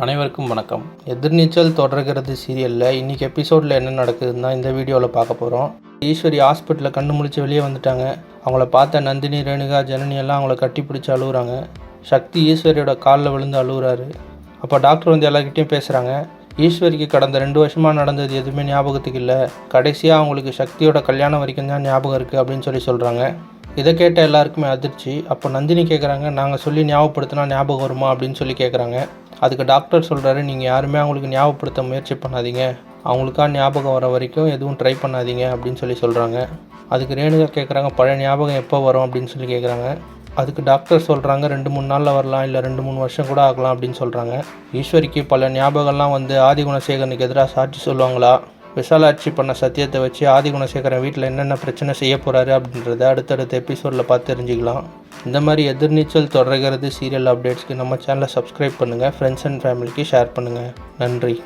அனைவருக்கும் வணக்கம். எதிர்நீச்சல் தொடர்கிறது சீரியலில் இன்றைக்கி எபிசோடில் என்ன நடக்குதுன்னு தான் இந்த வீடியோவில் பார்க்க போகிறோம். ஈஸ்வரி ஹாஸ்பிட்டலில் கண்ணு முழிச்சு வெளியே வந்துட்டாங்க. அவங்கள பார்த்த நந்தினி, ரேணுகா, ஜனனி எல்லாம் அவங்கள கட்டி பிடிச்சி அழுகுறாங்க. சக்தி ஈஸ்வரியோட காலில் விழுந்து அழுகுறாரு. அப்போ டாக்டர் வந்து எல்லாருக்கிட்டையும் பேசுகிறாங்க. ஈஸ்வரிக்கு கடந்த 2 வருஷமாக நடந்தது எதுவுமே ஞாபகத்துக்கு இல்லை, கடைசியாக அவங்களுக்கு சக்தியோட கல்யாணம் வரைக்கும் தான் ஞாபகம் இருக்குது அப்படின்னு சொல்கிறாங்க. இதை கேட்ட எல்லாருக்குமே அதிர்ச்சி. அப்போ நந்தினி கேட்குறாங்க, நாங்கள் சொல்லி ஞாபகப்படுத்தினா ஞாபகம் வருமா அப்படின்னு கேட்குறாங்க. அதுக்கு டாக்டர் சொல்கிறாரு, நீங்கள் யாருமே அவங்களுக்கு ஞாபகப்படுத்த முயற்சி பண்ணாதீங்க, அவங்களுக்கா ஞாபகம் வர வரைக்கும் எதுவும் ட்ரை பண்ணாதீங்க அப்படின்னு சொல்கிறாங்க. அதுக்கு ரேணுகா கேட்குறாங்க, பழைய ஞாபகம் எப்போ வரும் அப்படின்னு கேட்குறாங்க. அதுக்கு டாக்டர் சொல்கிறாங்க, 2-3 நாளில் வரலாம், இல்லை 2-3 வருஷம் கூட ஆகலாம் அப்படின்னு சொல்கிறாங்க. ஈஸ்வரிக்கு பல ஞாபகம்லாம் வந்து ஆதிகுணசேகரனுக்கு எதிராக சாட்சி சொல்லுவாங்களா, விசாலாட்சி பண்ண சத்தியத்தை வச்சு ஆதிகுணசேகரன் வீட்டில் என்னென்ன பிரச்சனை செய்ய போகிறாரு அப்படின்றத அடுத்தடுத்த எபிசோடில் பார்த்து தெரிஞ்சுக்கலாம். இந்த மாதிரி எதிர்நீச்சல் தொடர்கிறது சீரியல் அப்டேட்ஸ்க்கு நம்ம சேனலை சப்ஸ்கிரைப் பண்ணுங்கள், ஃப்ரெண்ட்ஸ் அண்ட் ஃபேமிலிக்கு ஷேர் பண்ணுங்கள். நன்றி.